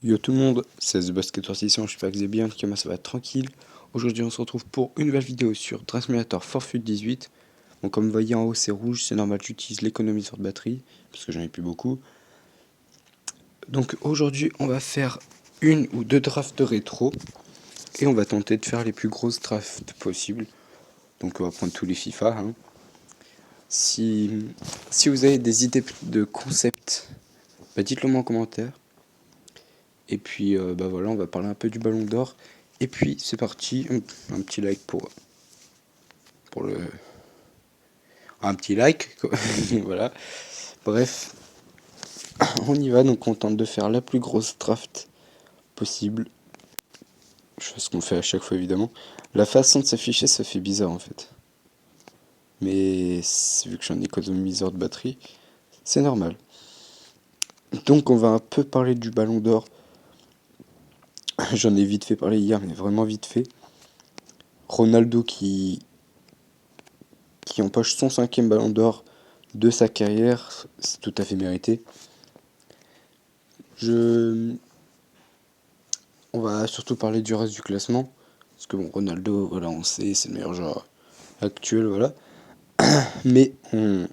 Yo tout le monde, c'est The Basketball 600, j'espère que vous allez bien, que moi ça va tranquille. Aujourd'hui on se retrouve pour une nouvelle vidéo sur Train Simulator Forfait 18. Donc comme vous voyez en haut c'est rouge, c'est normal, j'utilise l'économiseur de batterie, parce que j'en ai plus beaucoup. Donc aujourd'hui on va faire une ou deux drafts de rétro, et on va tenter de faire les plus grosses drafts possibles. Donc on va prendre tous les FIFA. Si vous avez des idées de concept, dites-le moi en commentaire. Et puis voilà, on va parler un peu du Ballon d'Or. Et puis c'est parti, un petit like pour le... Un petit like, quoi. Voilà. Bref, on y va, donc on tente de faire la plus grosse draft possible. Je fais ce qu'on fait à chaque fois évidemment. La façon de s'afficher, ça fait bizarre en fait. Mais vu que j'en ai économiseur de batterie, c'est normal. Donc on va un peu parler du Ballon d'Or. J'en ai vite fait parler hier, mais vraiment vite fait. Ronaldo qui empoche son 5e Ballon d'Or de sa carrière, c'est tout à fait mérité. On va surtout parler du reste du classement, parce que bon, Ronaldo, voilà, on sait, c'est le meilleur joueur actuel, voilà. Mais on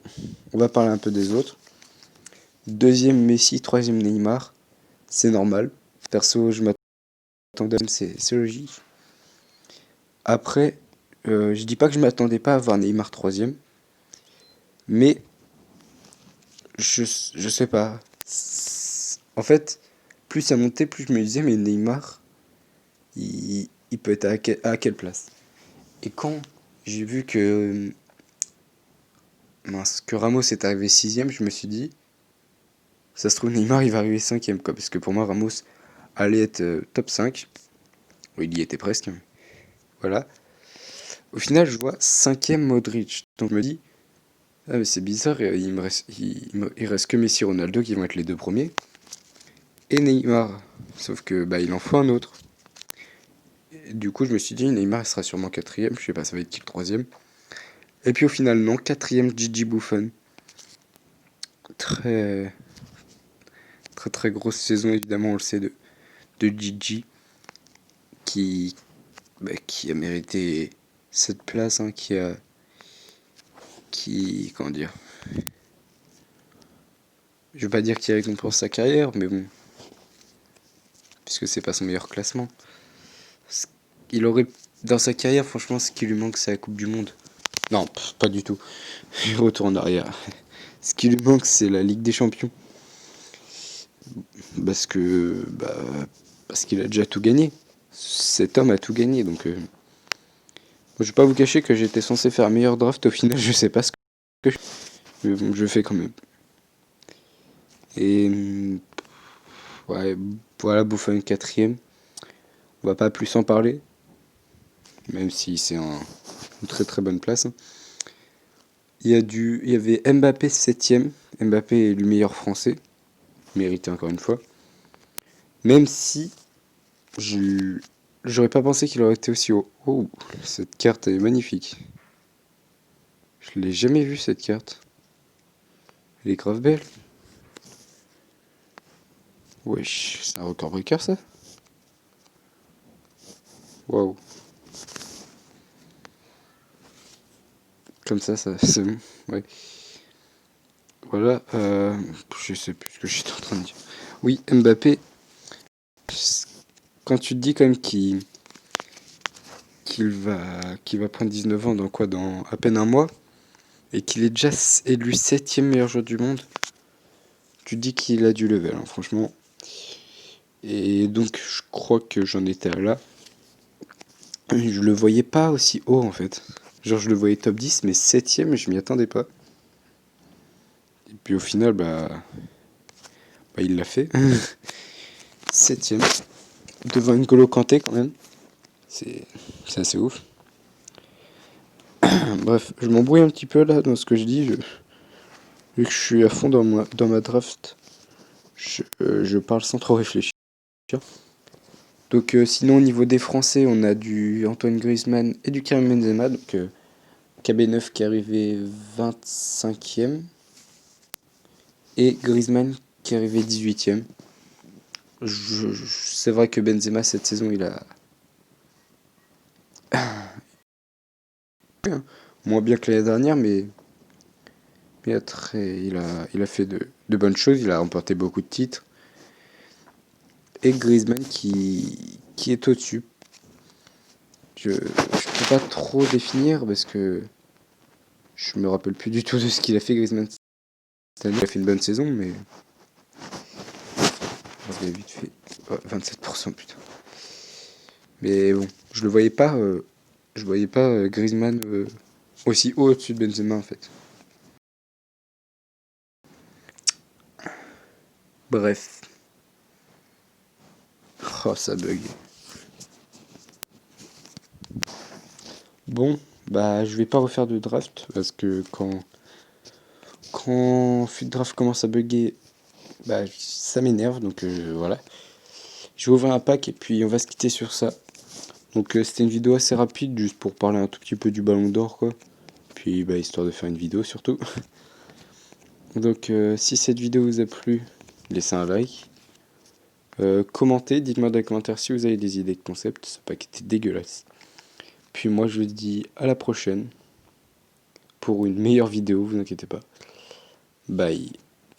va parler un peu des autres. Deuxième Messi, troisième Neymar, c'est normal. Perso, je m'attendais, c'est logique. Après, je dis pas que je m'attendais pas à voir Neymar troisième, mais je sais pas. En fait, plus ça montait, plus je me disais, mais Neymar, il peut être à quelle place? Et quand j'ai vu que Ramos est arrivé sixième, je me suis dit, ça se trouve Neymar il va arriver cinquième, quoi. Parce que pour moi, Ramos allait être top 5. Oui, il y était presque. Voilà. Au final, je vois cinquième Modric. Donc je me dis, ah mais c'est bizarre, il reste que Messi et Ronaldo qui vont être les deux premiers. Et Neymar. Sauf que il en faut un autre. Et du coup, je me suis dit, Neymar sera sûrement quatrième. Je sais pas, ça va être qui le troisième. Et puis au final, non, quatrième Gigi Buffon. Très, très très grosse saison, évidemment, on le sait, de Gigi, qui, qui a mérité cette place, hein, comment dire, je veux pas dire qu'il récompense sa carrière, mais bon, puisque c'est pas son meilleur classement. Il aurait, dans sa carrière, franchement, ce qui lui manque, c'est la Coupe du Monde. Non, pas du tout. Je retourne en arrière. Ce qui lui manque, c'est la Ligue des Champions. Parce que, parce qu'il a déjà tout gagné. Cet homme a tout gagné, donc je vais pas vous cacher que j'étais censé faire un meilleur draft, au final je sais pas ce que je fais, mais bon, je le fais quand même. Et ouais, voilà, Buffon quatrième. On va pas plus en parler, même si c'est une très très bonne place. Il y avait Mbappé septième. Mbappé est le meilleur français, mérité encore une fois. Même si j'aurais pas pensé qu'il aurait été aussi haut. Oh, cette carte est magnifique. Je l'ai jamais vue cette carte. Elle est grave belle. Wesh, c'est un record breaker ça? Waouh. Comme ça c'est bon. Ouais. Voilà. Je sais plus ce que j'étais en train de dire. Oui, Mbappé. Quand tu te dis quand même qu'il va prendre 19 ans dans à peine un mois, et qu'il est déjà élu septième meilleur joueur du monde, tu te dis qu'il a du level, hein, franchement. Et donc je crois que j'en étais là. Je le voyais pas aussi haut en fait. Genre je le voyais top 10, mais septième, je m'y attendais pas. Et puis au final, il l'a fait. Septième. Devant N'Golo Kanté quand même. C'est assez ouf. Bref, je m'embrouille un petit peu là dans ce que je dis. Vu que je suis à fond dans ma draft, je parle sans trop réfléchir. Donc sinon au niveau des Français, on a du Antoine Griezmann et du Karim Benzema. Donc KB9 qui est arrivé 25e et Griezmann qui est arrivé 18e. C'est vrai que Benzema cette saison il a moins bien que l'année dernière, mais il a fait de bonnes choses, il a remporté beaucoup de titres. Et Griezmann qui est au-dessus. Je peux pas trop définir parce que je me rappelle plus du tout de ce qu'il a fait Griezmann cette année. Il a fait une bonne saison, mais je l'ai vite fait. Ouais, 27%, putain. Mais bon, je voyais pas Griezmann aussi haut au-dessus de Benzema en fait. Bref. Oh, ça bug. Bon, bah je vais pas refaire de draft parce que quand Fut Draft commence à bugger, bah ça m'énerve donc voilà. Je vais ouvrir un pack et puis on va se quitter sur ça. Donc c'était une vidéo assez rapide juste pour parler un tout petit peu du Ballon d'Or quoi. Puis bah histoire de faire une vidéo surtout. Donc si cette vidéo vous a plu, laissez un like. Commentez, dites-moi dans les commentaires si vous avez des idées de concept, ce pack était dégueulasse. Puis moi je vous dis à la prochaine pour une meilleure vidéo, vous inquiétez pas. Bye.